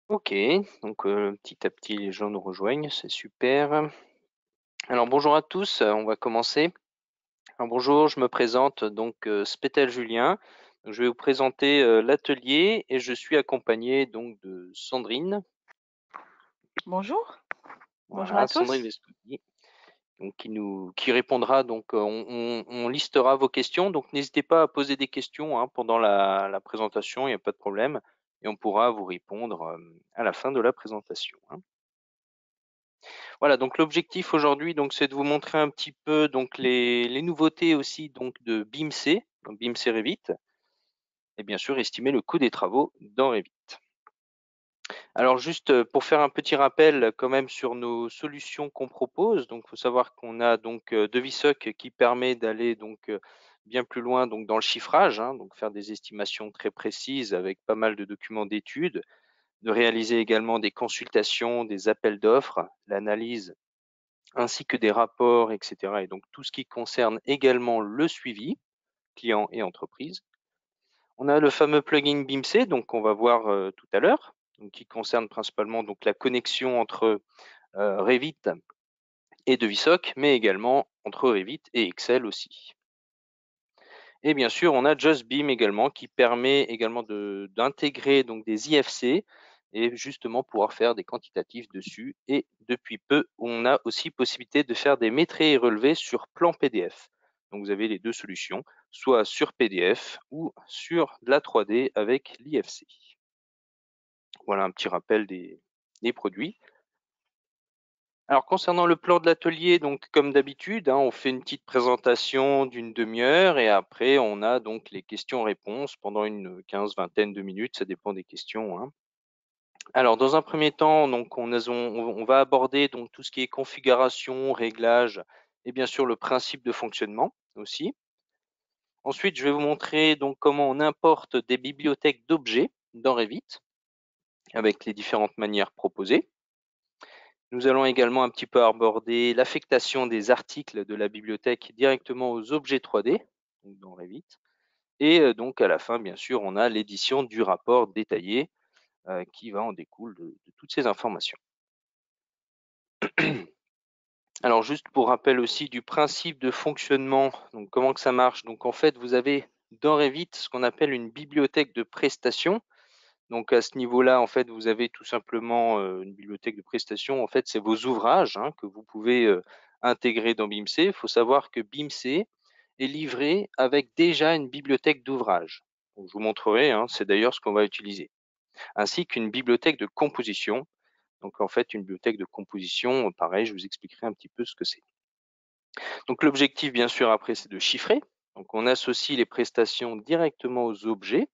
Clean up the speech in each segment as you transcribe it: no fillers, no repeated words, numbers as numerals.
OK, donc petit à petit, les gens nous rejoignent, c'est super. Alors bonjour à tous, on va commencer. Alors bonjour, je me présente donc Spétel Julien. Donc, je vais vous présenter, l'atelier et je suis accompagné donc de Sandrine. Bonjour, bonjour à Voilà, Sandrine tous. Vescovi, donc qui répondra donc, on listera vos questions, donc n'hésitez pas à poser des questions, hein, pendant la présentation, il y a pas de problème et on pourra vous répondre, à la fin de la présentation, hein. Voilà, donc l'objectif aujourd'hui, donc, c'est de vous montrer un petit peu donc les nouveautés aussi donc de BIMC, donc BIMC Revit et bien sûr estimer le coût des travaux dans Revit. Alors juste, pour faire un petit rappel quand même sur nos solutions qu'on propose, donc il faut savoir qu'on a donc, Devisoc qui permet d'aller donc, bien plus loin donc dans le chiffrage, hein, donc faire des estimations très précises avec pas mal de documents d'études, de réaliser également des consultations, des appels d'offres, l'analyse ainsi que des rapports et cetera et donc tout ce qui concerne également le suivi, client et entreprise. On a le fameux plugin BIMC, donc qu'on va voir, tout à l'heure, donc qui concerne principalement donc la connexion entre, Revit et Devisoc, mais également entre Revit et Excel aussi. Et bien sûr, on a JustBeam également qui permet également d'intégrer donc des IFC et justement pouvoir faire des quantitatifs dessus et depuis peu, on a aussi possibilité de faire des métrés et relevés sur plan PDF. Donc vous avez les 2 solutions, soit sur PDF ou sur de la 3D avec l'IFC. Voilà un petit rappel des produits. Alors concernant le plan de l'atelier, donc comme d'habitude, hein, on fait une petite présentation d'une demi-heure et après on a donc les questions-réponses pendant une quinze, vingtaine de minutes, ça dépend des questions, hein. Alors dans un premier temps, donc on va aborder donc tout ce qui est configuration, réglage et bien sûr le principe de fonctionnement aussi. Ensuite, je vais vous montrer donc comment on importe des bibliothèques d'objets dans Revit avec les différentes manières proposées. Nous allons également un petit peu aborder l'affectation des articles de la bibliothèque directement aux objets 3D, donc dans Revit. Et donc à la fin, bien sûr, on a l'édition du rapport détaillé qui va en découle de toutes ces informations. Alors juste pour rappel aussi du principe de fonctionnement, donc comment que ça marche. Donc en fait, vous avez dans Revit ce qu'on appelle une bibliothèque de prestations. Donc à ce niveau-là, en fait, vous avez tout simplement, une bibliothèque de prestations. En fait, c'est vos ouvrages, hein, que vous pouvez, intégrer dans BIMC. Il faut savoir que BIMC est livré avec déjà une bibliothèque d'ouvrages. Donc je vous montrerai, hein, c'est d'ailleurs ce qu'on va utiliser. Ainsi qu'une bibliothèque de composition. Donc en fait, une bibliothèque de composition, pareil, je vous expliquerai un petit peu ce que c'est. Donc l'objectif, bien sûr, après, c'est de chiffrer. Donc on associe les prestations directement aux objets.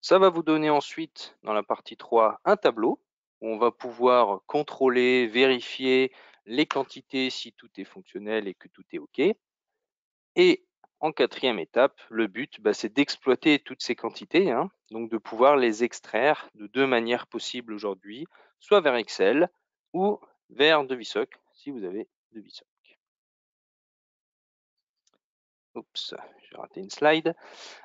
Ça va vous donner ensuite, dans la partie 3, un tableau où on va pouvoir contrôler, vérifier les quantités si tout est fonctionnel et que tout est OK. Et en quatrième étape, le but, bah, c'est d'exploiter toutes ces quantités, hein, donc de pouvoir les extraire de 2 manières possibles aujourd'hui, soit vers Excel ou vers Devisoc, si vous avez Devisoc. Oups, j'ai raté une slide.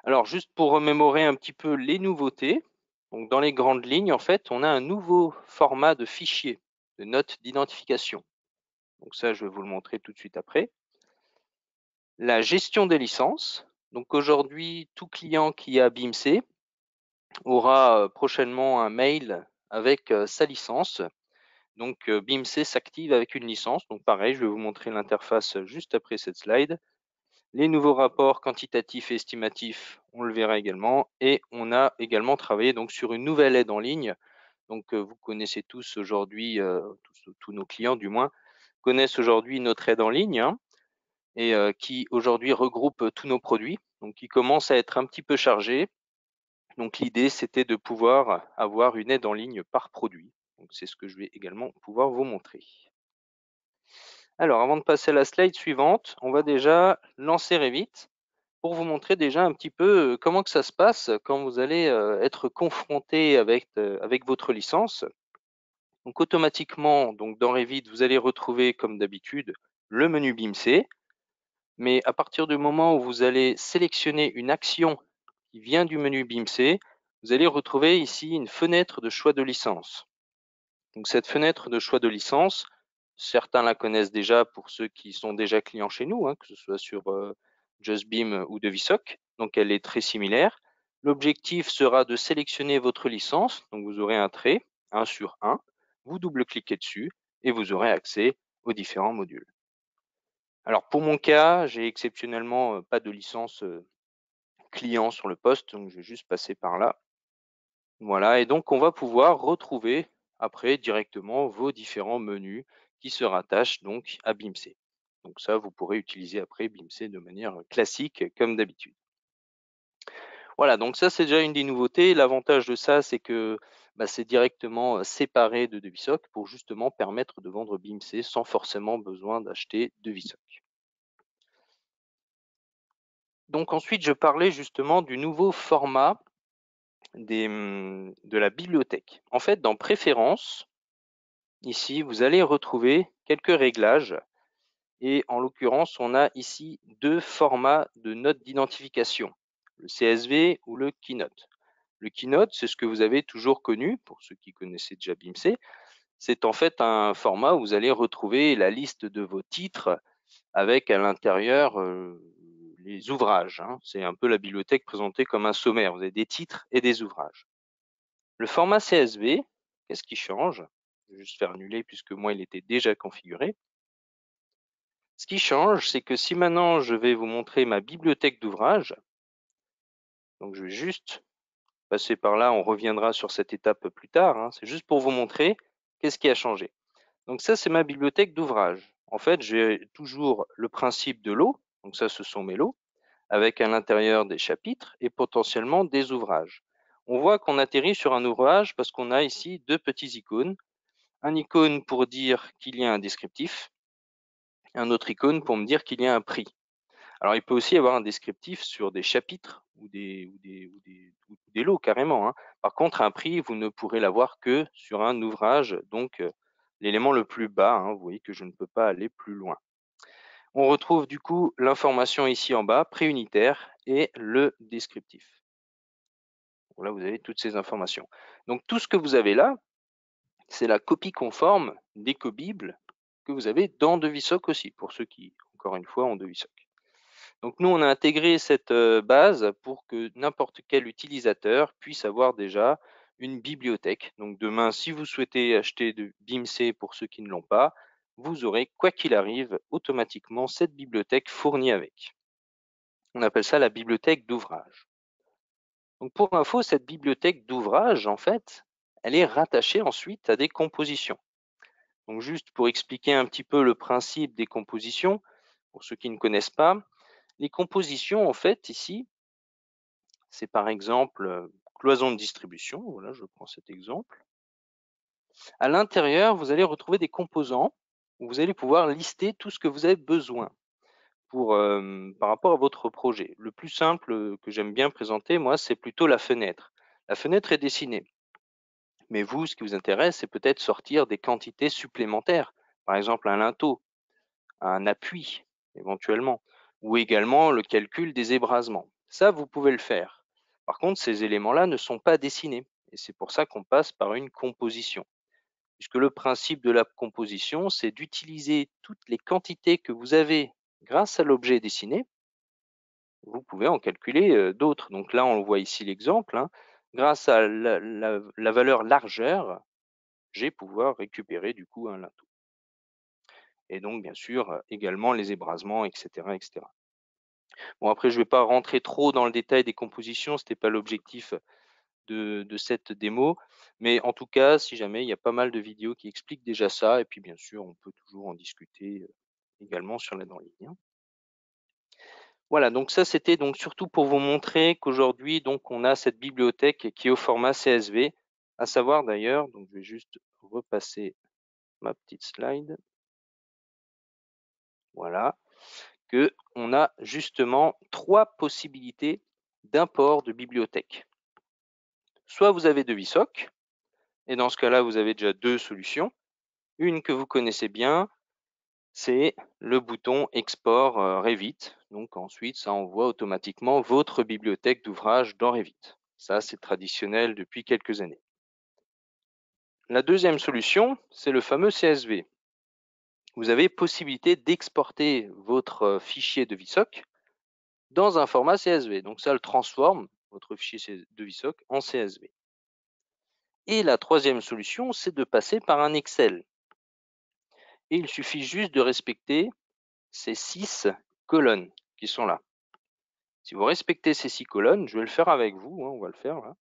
Alors juste pour remémorer un petit peu les nouveautés, donc dans les grandes lignes, en fait, on a un nouveau format de fichier, de notes d'identification. Donc ça, je vais vous le montrer tout de suite après. La gestion des licences. Donc aujourd'hui, tout client qui a BIMC aura prochainement un mail avec sa licence. Donc BIMC s'active avec une licence. Donc pareil, je vais vous montrer l'interface juste après cette slide. Les nouveaux rapports quantitatifs et estimatifs, on le verra également. Et on a également travaillé donc sur une nouvelle aide en ligne. Donc, vous connaissez tous aujourd'hui, tous nos clients du moins, connaissent aujourd'hui notre aide en ligne, hein, et qui aujourd'hui regroupe tous nos produits, donc qui commence à être un petit peu chargé. Donc l'idée, c'était de pouvoir avoir une aide en ligne par produit. Donc c'est ce que je vais également pouvoir vous montrer. Alors avant de passer à la slide suivante, on va déjà lancer Revit pour vous montrer déjà un petit peu, comment que ça se passe quand vous allez, être confronté avec votre licence. Donc automatiquement, donc dans Revit, vous allez retrouver comme d'habitude le menu BIMC, mais à partir du moment où vous allez sélectionner une action qui vient du menu BIMC, vous allez retrouver ici une fenêtre de choix de licence. Donc cette fenêtre de choix de licence, certains la connaissent déjà pour ceux qui sont déjà clients chez nous, hein, que ce soit sur JustBeam ou Devisoc. Donc elle est très similaire. L'objectif sera de sélectionner votre licence. Donc vous aurez un trait, 1 sur 1. Vous double-cliquez dessus et vous aurez accès aux différents modules. Alors pour mon cas, j'ai exceptionnellement pas de licence client sur le poste, donc je vais juste passer par là. Voilà, et donc on va pouvoir retrouver après directement vos différents menus qui se rattachent donc à BIMC. Donc ça, vous pourrez utiliser après BIMC de manière classique comme d'habitude. Voilà, donc ça c'est déjà une des nouveautés. L'avantage de ça, c'est que c'est directement séparé de Devisoc pour justement permettre de vendre BIMC sans forcément besoin d'acheter Devisoc. Donc ensuite, je parlais justement du nouveau format de la bibliothèque. En fait, dans Préférences, ici, vous allez retrouver quelques réglages et en l'occurrence, on a ici 2 formats de notes d'identification, le CSV ou le Keynote. Le Keynote, c'est ce que vous avez toujours connu, pour ceux qui connaissaient déjà BIMC. C'est en fait un format où vous allez retrouver la liste de vos titres avec à l'intérieur les ouvrages, hein. C'est un peu la bibliothèque présentée comme un sommaire. Vous avez des titres et des ouvrages. Le format CSV, qu'est-ce qui change? Je vais juste faire annuler puisque moi, il était déjà configuré. Ce qui change, c'est que si maintenant je vais vous montrer ma bibliothèque d'ouvrages, donc je vais juste passer par là, on reviendra sur cette étape plus tard, hein. C'est juste pour vous montrer qu'est-ce qui a changé. Donc ça, c'est ma bibliothèque d'ouvrages. En fait, j'ai toujours le principe de lot, donc ça, ce sont mes lots, avec à l'intérieur des chapitres et potentiellement des ouvrages. On voit qu'on atterrit sur un ouvrage parce qu'on a ici 2 petits icônes. Un icône pour dire qu'il y a un descriptif, un autre icône pour me dire qu'il y a un prix. Alors, il peut aussi y avoir un descriptif sur des chapitres ou des lots carrément, hein. Par contre, un prix, vous ne pourrez l'avoir que sur un ouvrage, donc l'élément le plus bas, hein, vous voyez que je ne peux pas aller plus loin. On retrouve du coup l'information ici en bas, prix unitaire et le descriptif. Là, vous avez toutes ces informations. Donc, tout ce que vous avez là, c'est la copie conforme d'Ecobible que vous avez dans Devisoc aussi, pour ceux qui, encore une fois, ont Devisoc. Donc nous, on a intégré cette base pour que n'importe quel utilisateur puisse avoir déjà une bibliothèque. Donc demain, si vous souhaitez acheter de BIMC pour ceux qui ne l'ont pas, vous aurez, quoi qu'il arrive, automatiquement cette bibliothèque fournie avec. On appelle ça la bibliothèque d'ouvrage. Donc pour info, cette bibliothèque d'ouvrage, en fait, elle est rattachée ensuite à des compositions. Donc juste pour expliquer un petit peu le principe des compositions, pour ceux qui ne connaissent pas, les compositions, en fait, ici, c'est par exemple cloison de distribution. Voilà, je prends cet exemple. À l'intérieur, vous allez retrouver des composants où vous allez pouvoir lister tout ce que vous avez besoin par rapport à votre projet. Le plus simple que j'aime bien présenter, moi, c'est plutôt la fenêtre. La fenêtre est dessinée. Mais vous, ce qui vous intéresse, c'est peut-être sortir des quantités supplémentaires. Par exemple, un linteau, un appui, éventuellement, ou également le calcul des ébrasements. Ça, vous pouvez le faire. Par contre, ces éléments-là ne sont pas dessinés, et c'est pour ça qu'on passe par une composition. Puisque le principe de la composition, c'est d'utiliser toutes les quantités que vous avez grâce à l'objet dessiné. Vous pouvez en calculer d'autres. Donc là, on voit ici l'exemple, hein. Grâce à la valeur largeur, j'ai pouvoir récupérer du coup un linteau. Et donc, bien sûr, également les ébrasements, etc., etc. Bon, après, je ne vais pas rentrer trop dans le détail des compositions, ce n'était pas l'objectif de cette démo. Mais en tout cas, si jamais, il y a pas mal de vidéos qui expliquent déjà ça. Et puis, bien sûr, on peut toujours en discuter également sur l'aide en ligne, hein. Voilà, donc ça, c'était donc surtout pour vous montrer qu'aujourd'hui, donc, on a cette bibliothèque qui est au format CSV. À savoir d'ailleurs, donc je vais juste repasser ma petite slide. Voilà, qu'on a justement 3 possibilités d'import de bibliothèque. Soit vous avez Devisoc, et dans ce cas-là, vous avez déjà 2 solutions. Une que vous connaissez bien, c'est le bouton export Revit. Donc ensuite, ça envoie automatiquement votre bibliothèque d'ouvrages dans Revit. Ça, c'est traditionnel depuis quelques années. La deuxième solution, c'est le fameux CSV. Vous avez possibilité d'exporter votre fichier de VSOC dans un format CSV. Donc ça le transforme, votre fichier de VSOC, en CSV. Et la troisième solution, c'est de passer par un Excel. Et il suffit juste de respecter ces 6 colonnes qui sont là. Si vous respectez ces 6 colonnes, je vais le faire avec vous, on va le faire là,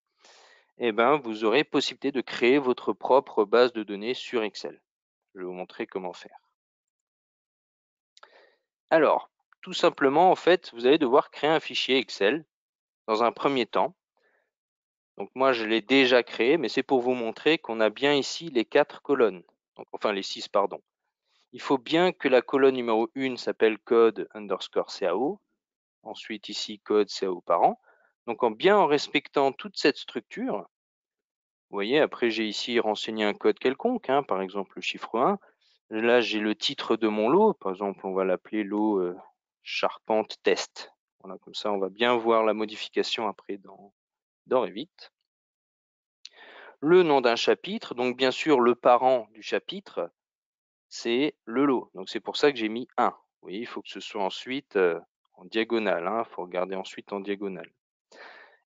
et ben, vous aurez possibilité de créer votre propre base de données sur Excel. Je vais vous montrer comment faire. Alors, tout simplement, en fait, vous allez devoir créer un fichier Excel dans un premier temps. Donc moi, je l'ai déjà créé, mais c'est pour vous montrer qu'on a bien ici les 4 colonnes. Donc, enfin, les 6, pardon. Il faut bien que la colonne numéro 1 s'appelle code_CAO. Ensuite, ici, code CAO parent. Donc, bien en respectant toute cette structure, vous voyez, après, j'ai ici renseigné un code quelconque, par exemple le chiffre 1. Là, j'ai le titre de mon lot. Par exemple, on va l'appeler lot charpente test. Voilà, comme ça, on va bien voir la modification après dans Revit. Le nom d'un chapitre, donc bien sûr, le parent du chapitre, c'est le lot. Donc, c'est pour ça que j'ai mis 1. Vous voyez, il faut que ce soit ensuite en diagonale. Il faut regarder ensuite en diagonale.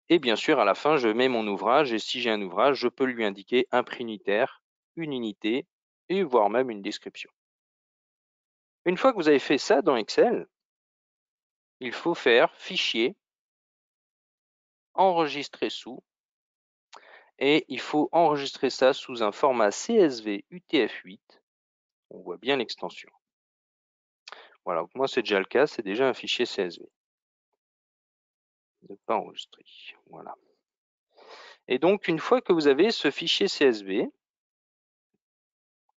Et bien sûr, à la fin, je mets mon ouvrage. Et si j'ai un ouvrage, je peux lui indiquer un prix unitaire, une unité, et voire même une description. Une fois que vous avez fait ça dans Excel, il faut faire Fichier, Enregistrer sous, et il faut enregistrer ça sous un format CSV UTF-8. On voit bien l'extension. Voilà, donc moi c'est déjà le cas, c'est déjà un fichier CSV. Ne pas enregistrer, voilà. Et donc une fois que vous avez ce fichier CSV,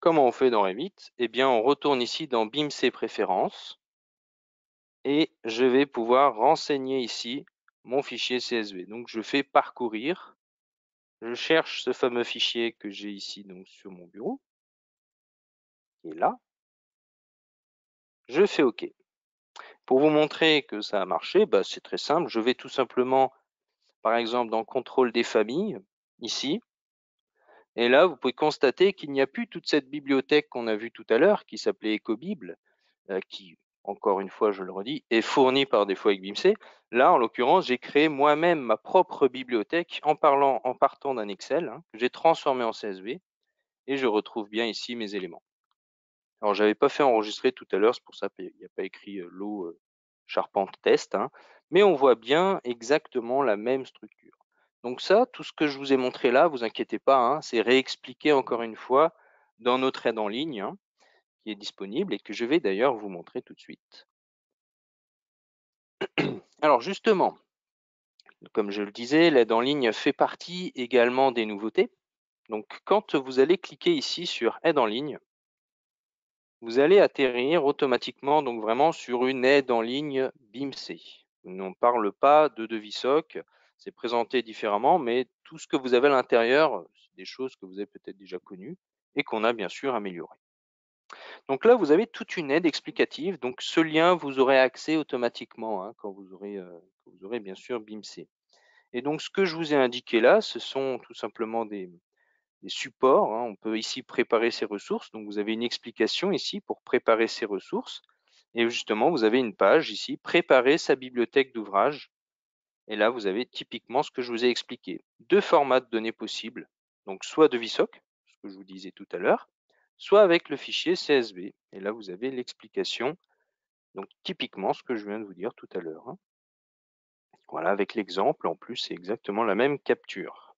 comment on fait dans Revit? Eh bien, on retourne ici dans BIMC Préférences et je vais pouvoir renseigner ici mon fichier CSV. Donc, je fais Parcourir. Je cherche ce fameux fichier que j'ai ici donc sur mon bureau, qui est là. Je fais OK. Pour vous montrer que ça a marché, c'est très simple. Je vais tout simplement, par exemple, dans Contrôle des familles, ici. Et là, vous pouvez constater qu'il n'y a plus toute cette bibliothèque qu'on a vue tout à l'heure, qui s'appelait EcoBible, qui, encore une fois, je le redis, est fournie par défaut avec BIMC. Là, en l'occurrence, j'ai créé moi-même ma propre bibliothèque en partant d'un Excel, que j'ai transformé en CSV, et je retrouve bien ici mes éléments. Alors, j'avais pas fait enregistrer tout à l'heure, c'est pour ça qu'il n'y a pas écrit lot charpente test, mais on voit bien exactement la même structure. Donc ça, tout ce que je vous ai montré là, vous inquiétez pas, c'est réexpliqué encore une fois dans notre aide en ligne, qui est disponible et que je vais d'ailleurs vous montrer tout de suite. Alors justement, comme je le disais, l'aide en ligne fait partie également des nouveautés. Donc quand vous allez cliquer ici sur aide en ligne, vous allez atterrir automatiquement donc vraiment sur une aide en ligne BIMC. On ne parle pas de VSOC, c'est présenté différemment, mais tout ce que vous avez à l'intérieur, c'est des choses que vous avez peut-être déjà connues et qu'on a bien sûr améliorées. Donc là, vous avez toute une aide explicative. Donc ce lien, vous aurez accès automatiquement quand vous aurez bien sûr BIMC. Et donc ce que je vous ai indiqué là, ce sont tout simplement des supports. On peut ici préparer ses ressources. Donc vous avez une explication ici pour préparer ses ressources. Et justement, vous avez une page ici, préparer sa bibliothèque d'ouvrages. Et là, vous avez typiquement ce que je vous ai expliqué. 2 formats de données possibles. Donc soit de VSOC, ce que je vous disais tout à l'heure, soit avec le fichier CSV. Et là, vous avez l'explication, donc typiquement ce que je viens de vous dire tout à l'heure. Voilà, avec l'exemple, en plus, c'est exactement la même capture.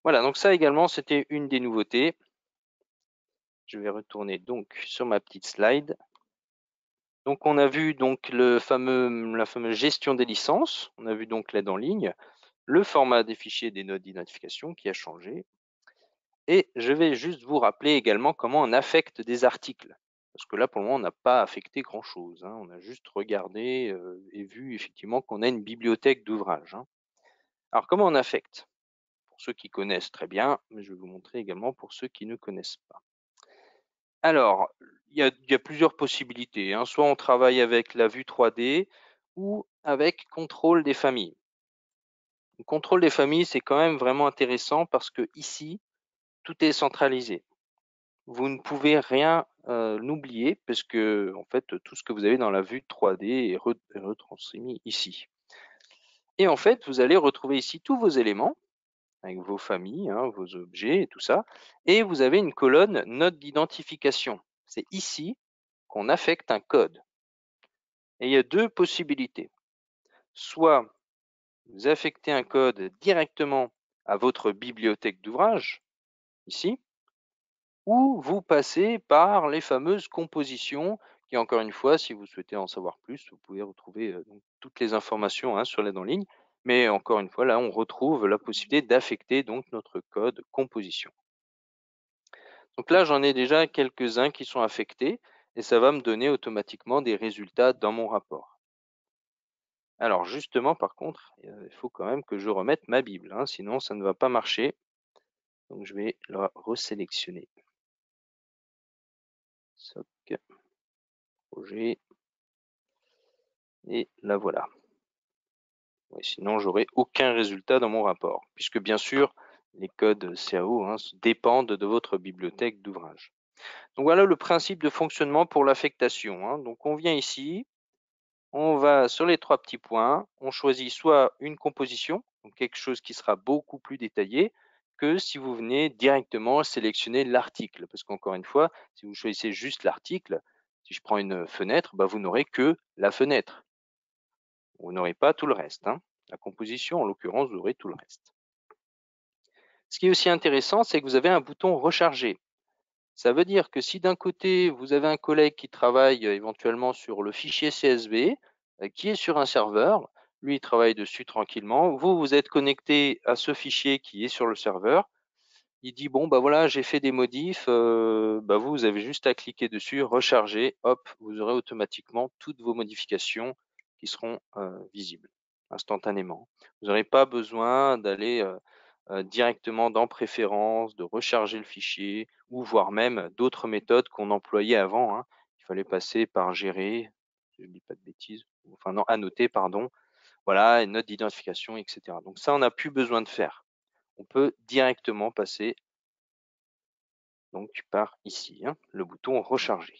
Voilà, donc ça également, c'était une des nouveautés. Je vais retourner donc sur ma petite slide. Donc on a vu donc la fameuse gestion des licences, on a vu donc l'aide en ligne, le format des fichiers des notes d'identification qui a changé. Et je vais juste vous rappeler également comment on affecte des articles. Parce que là, pour le moment, on n'a pas affecté grand-chose. On a juste regardé et vu effectivement qu'on a une bibliothèque d'ouvrages. Alors, comment on affecte? Pour ceux qui connaissent très bien, mais je vais vous montrer également pour ceux qui ne connaissent pas. Alors, il y a plusieurs possibilités. Soit on travaille avec la vue 3D ou avec contrôle des familles. Le contrôle des familles, c'est quand même vraiment intéressant parce que ici, tout est centralisé. Vous ne pouvez rien l'oublier parce que en fait, tout ce que vous avez dans la vue 3D est retransmis ici. Et en fait, vous allez retrouver ici tous vos éléments avec vos familles, hein, vos objets et tout ça. Et vous avez une colonne note d'identification. C'est ici qu'on affecte un code. Et il y a deux possibilités. Soit vous affectez un code directement à votre bibliothèque d'ouvrages, ici, ou vous passez par les fameuses compositions qui, encore une fois, si vous souhaitez en savoir plus, vous pouvez retrouver donc, toutes les informations hein, sur l'aide en ligne. Mais encore une fois, là, on retrouve la possibilité d'affecter donc notre code composition. Donc là, j'en ai déjà quelques-uns qui sont affectés et ça va me donner automatiquement des résultats dans mon rapport. Alors justement, par contre, il faut quand même que je remette ma Bible, hein, sinon ça ne va pas marcher. Donc je vais la resélectionner. Soc, projet, et la voilà. Ouais, sinon, j'aurai aucun résultat dans mon rapport, puisque bien sûr, les codes CAO hein, dépendent de votre bibliothèque d'ouvrages. Donc voilà le principe de fonctionnement pour l'affectation. Hein. Donc on vient ici, on va sur les trois petits points, on choisit soit une composition, donc quelque chose qui sera beaucoup plus détaillé, que si vous venez directement sélectionner l'article. Parce qu'encore une fois, si vous choisissez juste l'article, si je prends une fenêtre, bah, vous n'aurez que la fenêtre. Vous n'aurez pas tout le reste. Hein. La composition, en l'occurrence, vous aurez tout le reste. Ce qui est aussi intéressant, c'est que vous avez un bouton recharger. Ça veut dire que si d'un côté, vous avez un collègue qui travaille éventuellement sur le fichier CSV, qui est sur un serveur, lui, il travaille dessus tranquillement. Vous, vous êtes connecté à ce fichier qui est sur le serveur. Il dit, bon, bah voilà, j'ai fait des modifs. Bah vous avez juste à cliquer dessus, recharger. Hop, vous aurez automatiquement toutes vos modifications qui seront visibles instantanément. Vous n'aurez pas besoin d'aller directement dans Préférences, de recharger le fichier, ou voire même d'autres méthodes qu'on employait avant. Hein. Il fallait passer par gérer, si je ne dis pas de bêtises, enfin non, annoter, pardon. Voilà, une note d'identification, etc. Donc ça, on n'a plus besoin de faire. On peut directement passer donc par ici, hein, le bouton recharger.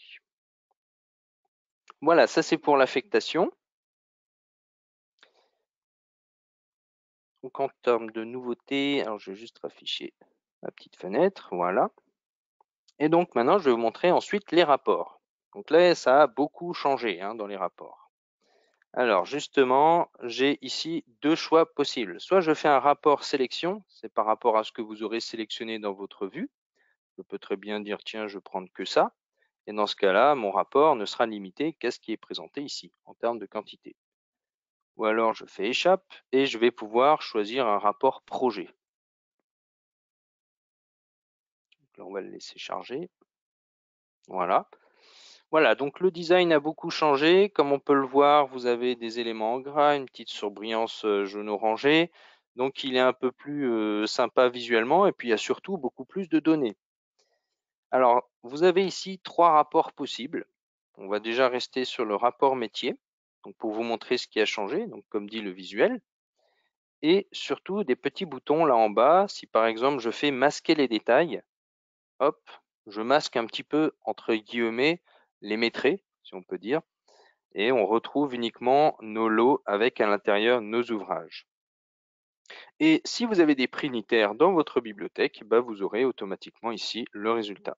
Voilà, ça c'est pour l'affectation. Donc en termes de nouveautés, alors je vais juste afficher ma petite fenêtre, voilà. Et donc maintenant, je vais vous montrer ensuite les rapports. Donc là, ça a beaucoup changé hein, dans les rapports. Alors justement, j'ai ici deux choix possibles. Soit je fais un rapport sélection, c'est par rapport à ce que vous aurez sélectionné dans votre vue. Je peux très bien dire, tiens, je vais prendre que ça. Et dans ce cas-là, mon rapport ne sera limité qu'à ce qui est présenté ici, en termes de quantité. Ou alors je fais échappe et je vais pouvoir choisir un rapport projet. Donc là, on va le laisser charger. Voilà. Voilà, donc le design a beaucoup changé. Comme on peut le voir, vous avez des éléments en gras, une petite surbrillance jaune-orangé. Donc il est un peu plus sympa visuellement et puis il y a surtout beaucoup plus de données. Alors, vous avez ici trois rapports possibles. On va déjà rester sur le rapport métier, donc pour vous montrer ce qui a changé, donc comme dit le visuel. Et surtout des petits boutons là en bas. Si par exemple je fais masquer les détails, hop, je masque un petit peu entre guillemets les métrés, si on peut dire. Et on retrouve uniquement nos lots avec à l'intérieur nos ouvrages. Et si vous avez des prix unitaires dans votre bibliothèque, bah vous aurez automatiquement ici le résultat.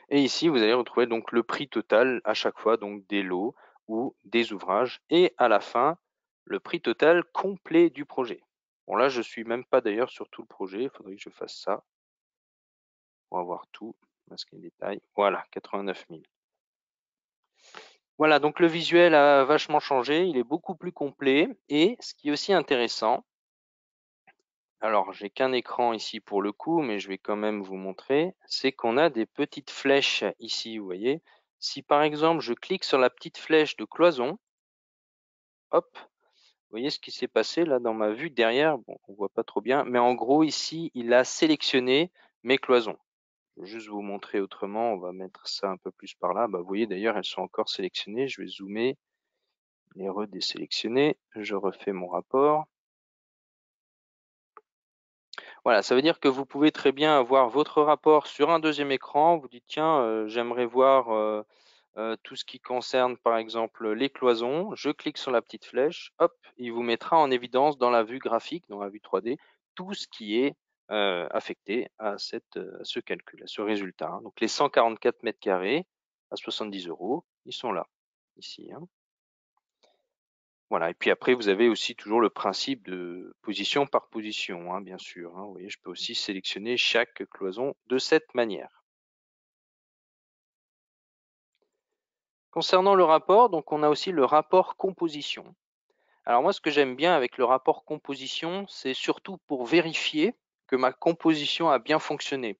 Et ici, vous allez retrouver donc le prix total à chaque fois donc des lots ou des ouvrages et à la fin, le prix total complet du projet. Bon là, je suis même pas d'ailleurs sur tout le projet, il faudrait que je fasse ça pour avoir tout, masquer les détails. Voilà, 89 000. Voilà, donc le visuel a vachement changé, il est beaucoup plus complet. Et ce qui est aussi intéressant, alors j'ai qu'un écran ici pour le coup, mais je vais quand même vous montrer, c'est qu'on a des petites flèches ici, vous voyez. Si par exemple je clique sur la petite flèche de cloison, hop, vous voyez ce qui s'est passé là dans ma vue derrière, bon, on voit pas trop bien, mais en gros ici, il a sélectionné mes cloisons. Je vais juste vous montrer autrement, on va mettre ça un peu plus par là. Bah, vous voyez d'ailleurs, elles sont encore sélectionnées. Je vais zoomer, les redésélectionner. Je refais mon rapport. Voilà, ça veut dire que vous pouvez très bien avoir votre rapport sur un deuxième écran. Vous dites: «Tiens, j'aimerais voir, tout ce qui concerne, par exemple, les cloisons». Je clique sur la petite flèche, hop, il vous mettra en évidence dans la vue graphique, dans la vue 3D, tout ce qui est, affecté à ce calcul, à ce résultat, hein. Donc les 144 carrés à 70 €, ils sont là, ici, hein. Voilà, et puis après vous avez aussi toujours le principe de position par position, hein, bien sûr, hein. Vous voyez, je peux aussi sélectionner chaque cloison de cette manière. Concernant le rapport, donc on a aussi le rapport composition. Alors moi, ce que j'aime bien avec le rapport composition, c'est surtout pour vérifier que ma composition a bien fonctionné.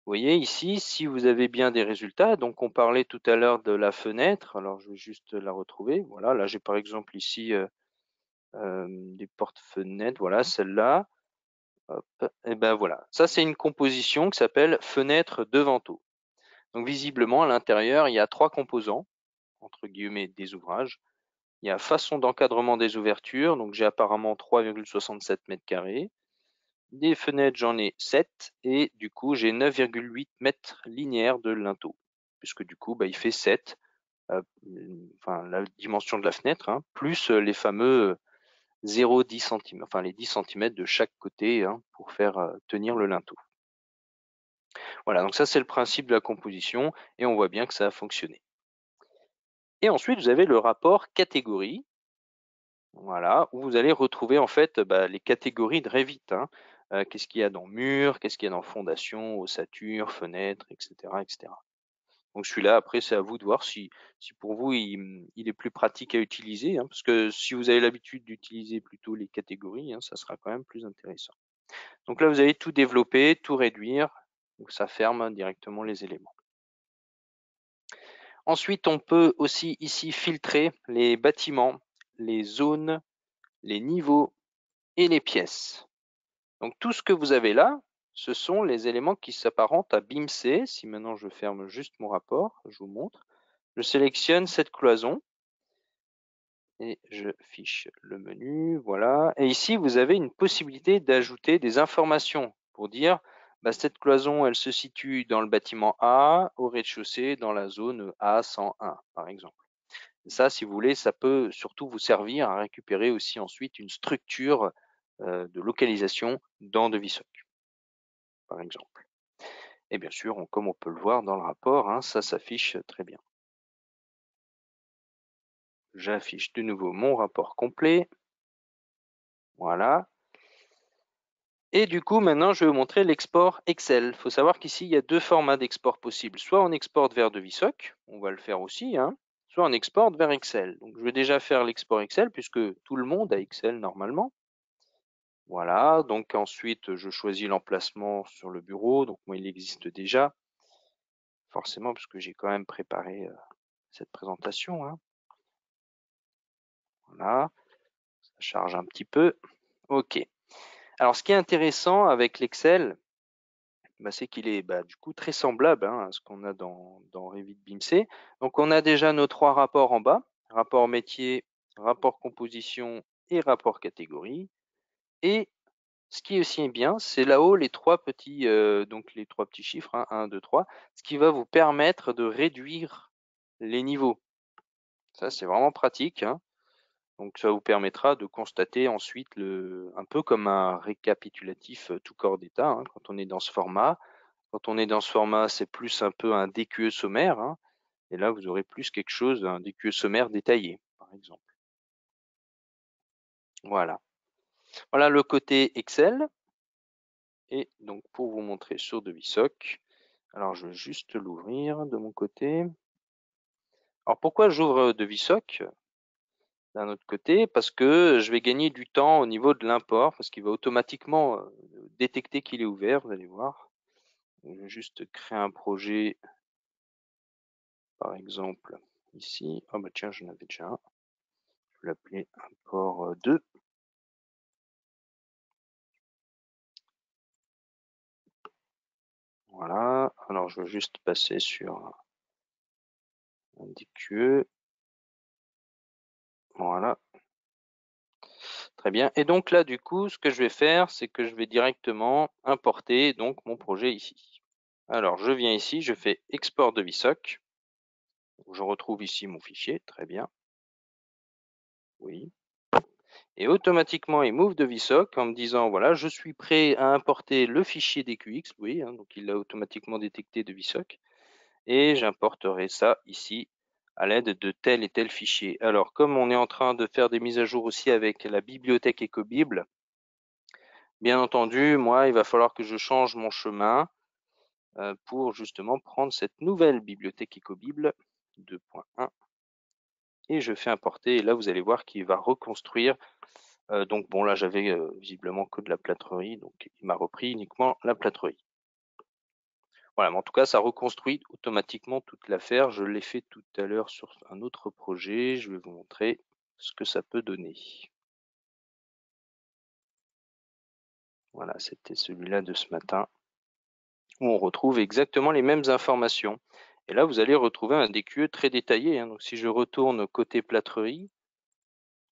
Vous voyez ici, si vous avez bien des résultats, donc on parlait tout à l'heure de la fenêtre, alors je vais juste la retrouver. Voilà, là j'ai par exemple ici des portes-fenêtres, voilà celle-là. Hop, et ben voilà, ça c'est une composition qui s'appelle fenêtre devant eau. Donc visiblement à l'intérieur, il y a 3 composants, entre guillemets des ouvrages. Il y a façon d'encadrement des ouvertures, donc j'ai apparemment 3,67 carrés. Des fenêtres, j'en ai 7 et du coup j'ai 9,8 mètres linéaires de linteau. Puisque du coup, bah, il fait 7, enfin la dimension de la fenêtre, hein, plus les fameux 0,10 cm, enfin les 10 cm de chaque côté, hein, pour faire tenir le linteau. Voilà, donc ça c'est le principe de la composition et on voit bien que ça a fonctionné. Et ensuite, vous avez le rapport catégorie, voilà, où vous allez retrouver en fait bah, les catégories de Revit, hein. Qu'est-ce qu'il y a dans mur, qu'est-ce qu'il y a dans fondation, ossature, fenêtre, etc., etc. Donc celui-là, après, c'est à vous de voir si pour vous il est plus pratique à utiliser, hein, parce que si vous avez l'habitude d'utiliser plutôt les catégories, hein, ça sera quand même plus intéressant. Donc là, vous allez tout développer, tout réduire, donc ça ferme directement les éléments. Ensuite, on peut aussi ici filtrer les bâtiments, les zones, les niveaux et les pièces. Donc tout ce que vous avez là, ce sont les éléments qui s'apparentent à BIM-C. Si maintenant je ferme juste mon rapport, je vous montre. Je sélectionne cette cloison et je fiche le menu, voilà. Et ici, vous avez une possibilité d'ajouter des informations pour dire bah, cette cloison, elle se situe dans le bâtiment A, au rez-de-chaussée, dans la zone A101, par exemple. Et ça, si vous voulez, ça peut surtout vous servir à récupérer aussi ensuite une structure de localisation dans Devisoc, par exemple. Et bien sûr, comme on peut le voir dans le rapport, hein, ça s'affiche très bien. J'affiche de nouveau mon rapport complet. Voilà. Et du coup, maintenant, je vais vous montrer l'export Excel. Il faut savoir qu'ici, il y a deux formats d'export possibles. Soit on exporte vers Devisoc, on va le faire aussi, hein, soit on exporte vers Excel. Donc, je vais déjà faire l'export Excel puisque tout le monde a Excel normalement. Voilà, donc ensuite, je choisis l'emplacement sur le bureau. Donc, moi, il existe déjà, forcément, parce que j'ai quand même préparé cette présentation, hein. Voilà, ça charge un petit peu. OK. Alors, ce qui est intéressant avec l'Excel, bah, c'est qu'il est du coup très semblable hein, à ce qu'on a dans Revit BIM-C. Donc, on a déjà nos 3 rapports en bas, rapport métier, rapport composition et rapport catégorie. Et ce qui est aussi bien, c'est là-haut les 3 petits, donc les 3 petits chiffres, hein, 1, 2, 3, ce qui va vous permettre de réduire les niveaux. Ça, c'est vraiment pratique, hein. Donc ça vous permettra de constater ensuite un peu comme un récapitulatif tout corps d'état, hein, quand on est dans ce format. Quand on est dans ce format, c'est plus un peu un DQE sommaire, hein, et là vous aurez plus quelque chose d'un DQE sommaire détaillé, par exemple. Voilà. Voilà le côté Excel. Et donc pour vous montrer sur Devisoc, alors je vais juste l'ouvrir de mon côté. Alors pourquoi j'ouvre Devisoc d'un autre côté? Parce que je vais gagner du temps au niveau de l'import, parce qu'il va automatiquement détecter qu'il est ouvert, vous allez voir. Je vais juste créer un projet, par exemple, ici. Oh bah tiens, j'en avais déjà un. Je vais l'appeler import 2. Voilà. Alors je vais juste passer sur un DQE. Voilà. Très bien. Et donc là, du coup, ce que je vais faire, c'est que je vais directement importer donc mon projet ici. Alors, je viens ici, je fais export de VSOC. Je retrouve ici mon fichier, très bien. Oui. Et automatiquement, il m'ouvre de VSOC en me disant, voilà, je suis prêt à importer le fichier DQX. Oui, hein, donc il l'a automatiquement détecté de VSOC. Et j'importerai ça ici à l'aide de tel et tel fichier. Alors, comme on est en train de faire des mises à jour aussi avec la bibliothèque Ecobible, bien entendu, moi, il va falloir que je change mon chemin pour justement prendre cette nouvelle bibliothèque Ecobible 2.1 et je fais importer. Et là, vous allez voir qu'il va reconstruire. Donc bon, là, j'avais visiblement que de la plâtrerie, donc il m'a repris uniquement la plâtrerie. Voilà, mais en tout cas, ça reconstruit automatiquement toute l'affaire. Je l'ai fait tout à l'heure sur un autre projet. Je vais vous montrer ce que ça peut donner. Voilà, c'était celui-là de ce matin, où on retrouve exactement les mêmes informations. Et là, vous allez retrouver un DQE très détaillé. Hein. Donc, si je retourne côté plâtrerie,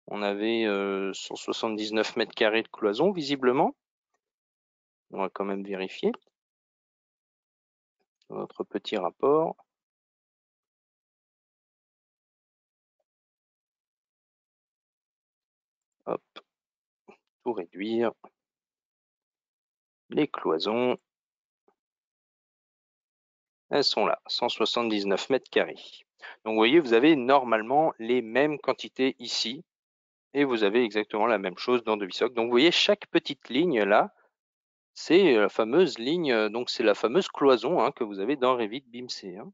on avait 179 mètres carrés de cloison, visiblement. On va quand même vérifier notre petit rapport. Hop, tout réduire. Les cloisons, elles sont là, 179 mètres carrés. Donc, vous voyez, vous avez normalement les mêmes quantités ici. Et vous avez exactement la même chose dans DeVisoc. Donc, vous voyez, chaque petite ligne là, c'est la fameuse ligne, donc c'est la fameuse cloison hein, que vous avez dans Revit BIMC. Hein.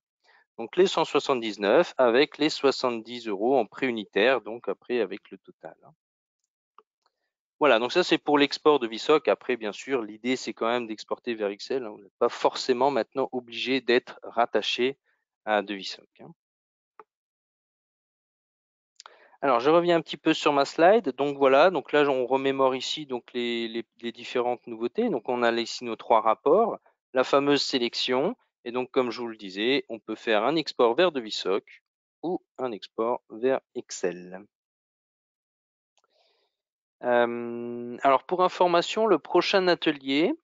Donc, les 179 avec les 70 € en prix unitaire, donc après avec le total. Hein. Voilà, donc ça c'est pour l'export de VSOC. Après, bien sûr, l'idée c'est quand même d'exporter vers Excel. Hein. Vous n'êtes pas forcément maintenant obligé d'être rattaché à DeVisoc. Hein. Alors, je reviens un petit peu sur ma slide. Donc voilà, donc là on remémore ici donc les différentes nouveautés. Donc on a ici nos 3 rapports, la fameuse sélection. Et donc comme je vous le disais, on peut faire un export vers DeVisoc ou un export vers Excel. Alors pour information, le prochain atelier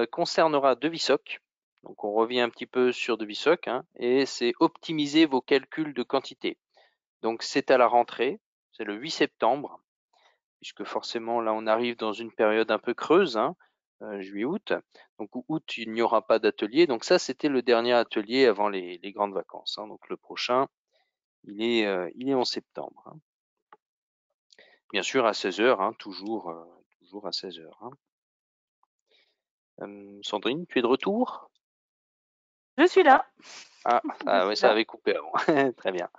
concernera DeVisoc. Donc on revient un petit peu sur DeVisoc hein, et c'est optimiser vos calculs de quantité. Donc c'est à la rentrée, c'est le 8 septembre, puisque forcément là on arrive dans une période un peu creuse, hein, juillet-août. Donc août il n'y aura pas d'atelier. Donc ça c'était le dernier atelier avant les grandes vacances. Hein. Donc le prochain il est en septembre. Hein. Bien sûr à 16h, hein, toujours à 16h. Hein. Sandrine, tu es de retour? Je suis là. Ah, Je ouais, suis ça là. avait coupé avant. Très bien.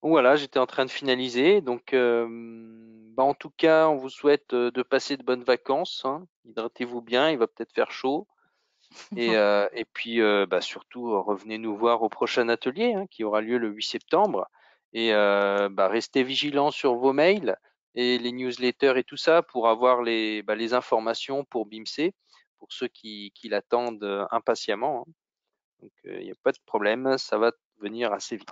Donc voilà, j'étais en train de finaliser. Donc, en tout cas, on vous souhaite de passer de bonnes vacances. Hein. Hydratez-vous bien, il va peut-être faire chaud. Et puis, surtout, revenez nous voir au prochain atelier hein, qui aura lieu le 8 septembre. Et restez vigilants sur vos mails et les newsletters et tout ça pour avoir les informations pour BIMC, pour ceux qui l'attendent impatiemment. Hein. Donc, il n'y a pas de problème, ça va venir assez vite.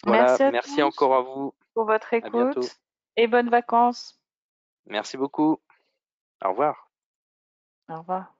Voilà, Merci à merci tous encore à vous. pour votre À bientôt. écoute et bonnes vacances. Merci beaucoup. Au revoir. Au revoir.